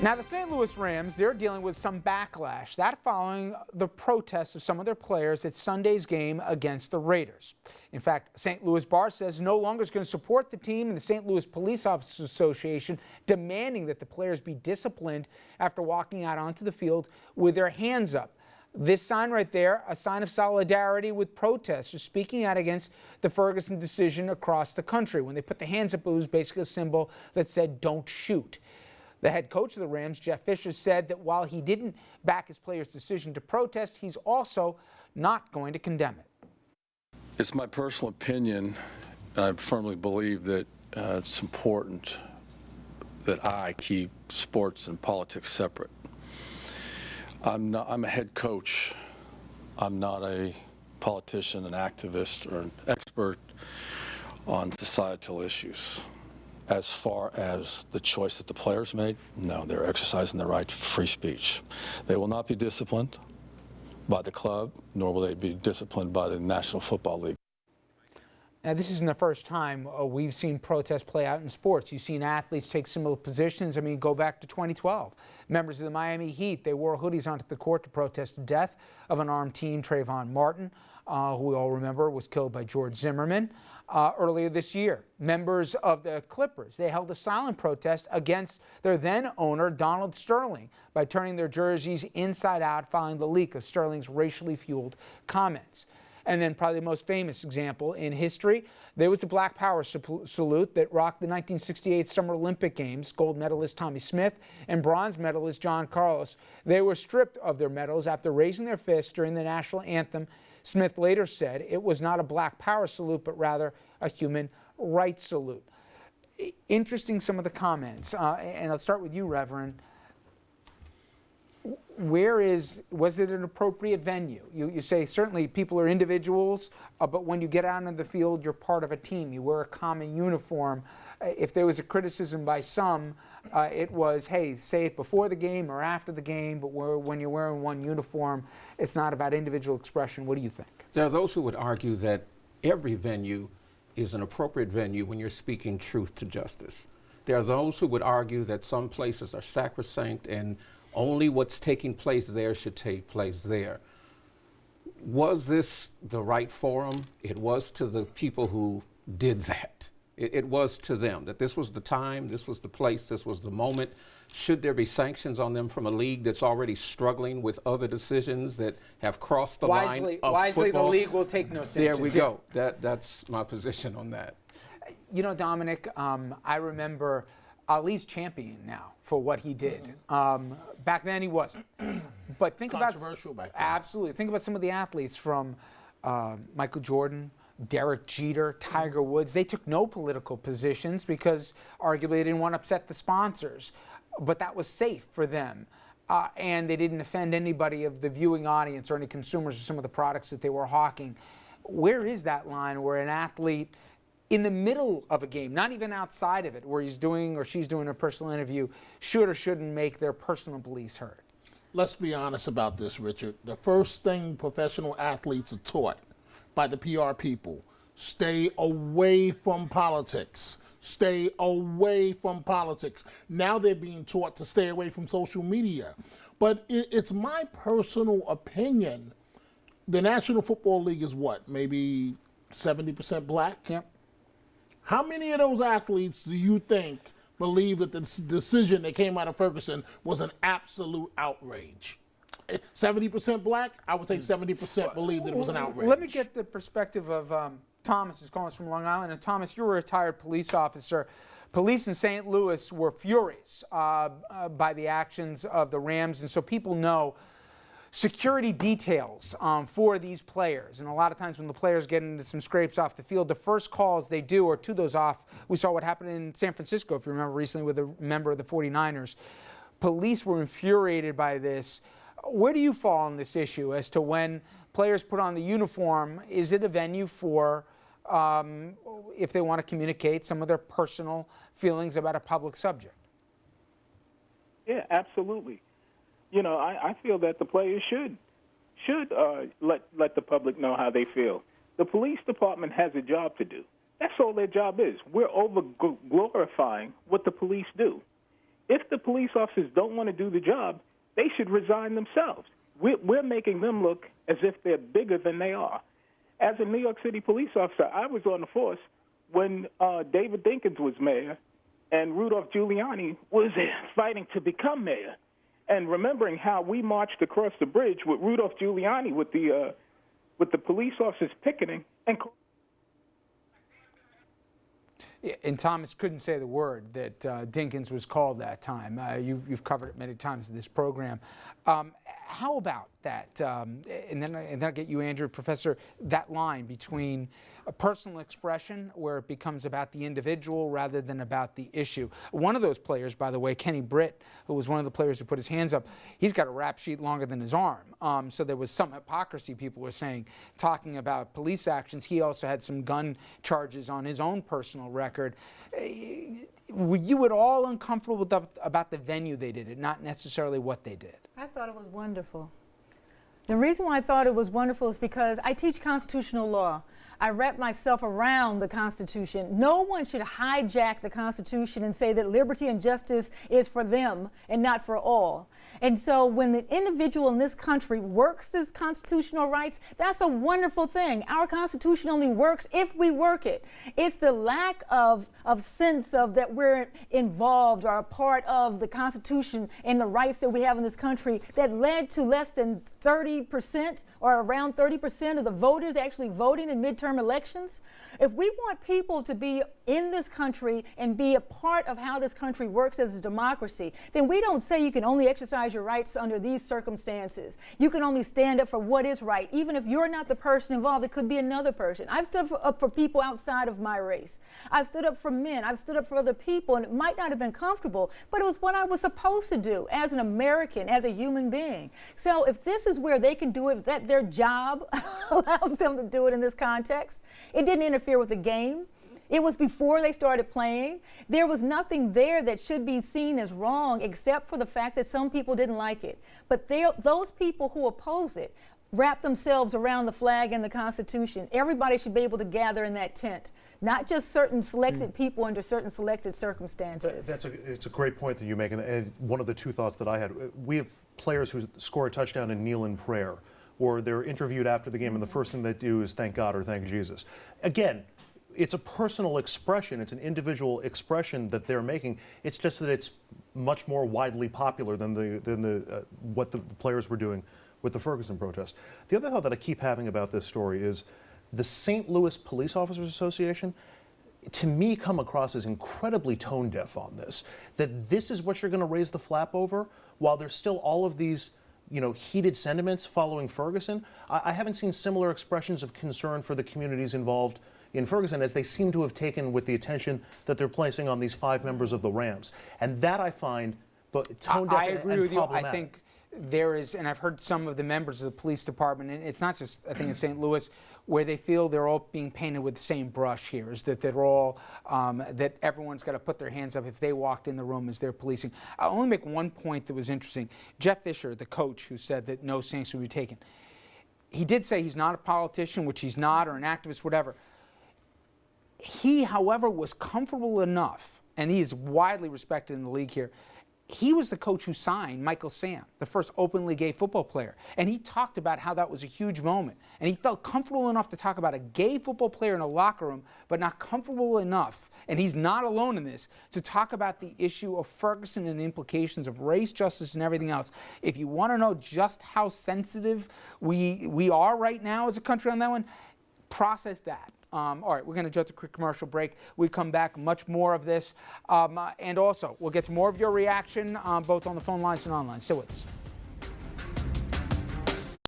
Now, the St. Louis Rams, they're dealing with some backlash. That following the protests of some of their players at Sunday's game against the Raiders. In fact, St. Louis Bar says no longer is going to support the team, and the St. Louis Police Officers Association demanding that the players be disciplined after walking out onto the field with their hands up. This sign right there, a sign of solidarity with protesters speaking out against the Ferguson decision across the country. When they put the hands up, it was basically a symbol that said, "Don't shoot." The head coach of the Rams, Jeff Fisher, said that while he didn't back his players' decision to protest, he's also not going to condemn it. It's my personal opinion. I firmly believe that it's important that I keep sports and politics separate. I'm a head coach. I'm not a politician, an activist, or an expert on societal issues. As far as the choice that the players made, no, they're exercising their right to free speech. They will not be disciplined by the club, nor will they be disciplined by the National Football League. Now, this isn't the first time we've seen protests play out in sports. You've seen athletes take similar positions. I mean, go back to 2012. Members of the Miami Heat, they wore hoodies onto the court to protest the death of an armed teen, Trayvon Martin, who we all remember was killed by George Zimmerman. Earlier this year, members of the Clippers, they held a silent protest against their then owner, Donald Sterling, by turning their jerseys inside out following the leak of Sterling's racially fueled comments. And then probably the most famous example in history, there was the Black Power salute that rocked the 1968 Summer Olympic Games. Gold medalist Tommie Smith and bronze medalist John Carlos. They were stripped of their medals after raising their fists during the national anthem. Smith later said it was not a Black Power salute, but rather a human rights salute. Interesting, some of the comments. And I'll start with you, Reverend. Was it an appropriate venue? You say certainly people are individuals, but when you get out on the field, you're part of a team. You wear a common uniform. If there was a criticism by some, it was, hey, say it before the game or after the game, but when you're wearing one uniform, it's not about individual expression. What do you think? There are those who would argue that every venue is an appropriate venue when you're speaking truth to justice. There are those who would argue that some places are sacrosanct and only what's taking place there should take place there. Was this the right forum? It was to the people who did that. It was to them, that this was the time, this was the place, this was the moment. Should there be sanctions on them from a league that's already struggling with other decisions that have crossed the line of wisely, football? the league will take no sanctions. There we go. That's my position on that. You know, Dominic, I remember Ali's champion now for what he did. Back then he wasn't. But think about controversial back then. Absolutely. Think about some of the athletes from Michael Jordan, Derek Jeter, Tiger Woods. They took no political positions because arguably they didn't want to upset the sponsors. But that was safe for them. And they didn't offend anybody of the viewing audience or any consumers of some of the products that they were hawking. Where is that line where an athlete in the middle of a game, not even outside of it, where he's doing or she's doing a personal interview, should or shouldn't make their personal beliefs heard? Let's be honest about this, Richard. The first thing professional athletes are taught by the PR people, stay away from politics. Stay away from politics. Now they're being taught to stay away from social media. But it's my personal opinion, the National Football League is what, maybe 70% black? Yep. How many of those athletes do you think believe that the decision that came out of Ferguson was an absolute outrage? 70% black? I would say 70% believe that it was an outrage. Let me get the perspective of Thomas, who's calling us from Long Island. And Thomas, you're a retired police officer. Police in St. Louis were furious by the actions of the Rams, and so people know security details for these players. And a lot of times when the players get into some scrapes off the field, the first calls they do are to those off. We saw what happened in San Francisco, if you remember recently, with a member of the 49ers. Police were infuriated by this. Where do you fall on this issue as to when players put on the uniform? Is it a venue for, if they want to communicate some of their personal feelings about a public subject? Yeah, absolutely. You know, I feel that the players should let the public know how they feel. The police department has a job to do. That's all their job is. We're over glorifying what the police do. if the police officers don't want to do the job, they should resign themselves. We're making them look as if they're bigger than they are. As a New York City police officer, I was on the force when David Dinkins was mayor and Rudolph Giuliani was fighting to become mayor. And remembering how we marched across the bridge with Rudolph Giuliani with the police officers picketing and. And Thomas couldn't say the word that Dinkins was called that time. You've covered it many times in this program. How about that? And then I'll get you, Andrew, Professor, that line between a personal expression where it becomes about the individual rather than about the issue. One of those players, by the way, Kenny Britt, who was one of the players who put his hands up, he's got a rap sheet longer than his arm. So there was some hypocrisy, people were saying, talking about police actions. He also had some gun charges on his own personal record. Were you at all uncomfortable about the venue they did it, not necessarily what they did? I thought it was wonderful. The reason why I thought it was wonderful is because I teach constitutional law. I wrap myself around the Constitution. No one should hijack the Constitution and say that liberty and justice is for them and not for all. And so when the individual in this country works his constitutional rights, that's a wonderful thing. Our Constitution only works if we work it. It's the lack of sense of that we're involved or a part of the Constitution and the rights that we have in this country that led to less than 30% or around 30% of the voters actually voting in midterm elections. If we want people to be in this country and be a part of how this country works as a democracy, then we don't say you can only exercise your rights under these circumstances. You can only stand up for what is right. Even if you're not the person involved, it could be another person. I've stood up for people outside of my race. I've stood up for men. I've stood up for other people, and it might not have been comfortable, but it was what I was supposed to do as an American, as a human being. So if this is where they can do it, that their job allows them to do it in this context, it didn't interfere with the game. It was before they started playing. There was nothing there that should be seen as wrong except for the fact that some people didn't like it. But those people who oppose it wrap themselves around the flag and the Constitution. Everybody should be able to gather in that tent, not just certain selected people under certain selected circumstances. It's a great point that you make, and one of the two thoughts that I had. We have players who score a touchdown and kneel in prayer, or they're interviewed after the game, and the first thing they do is thank God or thank Jesus. Again, it's a personal expression. It's an individual expression that they're making. It's just that it's much more widely popular than what the players were doing with the Ferguson protest. The other thought that I keep having about this story is the St. Louis Police Officers Association, to me, come across as incredibly tone deaf on this. That this is what you're going to raise the flap over, while there's still all of these, heated sentiments following Ferguson. I haven't seen similar expressions of concern for the communities involved in Ferguson as they seem to have taken with the attention that they're placing on these 5 members of the Rams. And that I find tone deaf I agree and with you. I problematic. think there is, and I've heard some of the members of the police department, and it's not just, I think, in St. Louis, where they feel they're all being painted with the same brush here, is that they're all, that everyone's got to put their hands up if they walked in the room as they're policing. I'll only make one point that was interesting. Jeff Fisher, the coach who said that no sanction would be taken, he did say he's not a politician, which he's not, or an activist, whatever. He, however, was comfortable enough, and he is widely respected in the league here. He was the coach who signed Michael Sam, the first openly gay football player. And he talked about how that was a huge moment. And he felt comfortable enough to talk about a gay football player in a locker room, but not comfortable enough, and he's not alone in this, to talk about the issue of Ferguson and the implications of race, justice, and everything else. If you want to know just how sensitive we are right now as a country on that one, process that. All right, we're going to jump to a quick commercial break. We come back, much more of this. And also, we'll get to more of your reaction, both on the phone lines and online. Stay with us.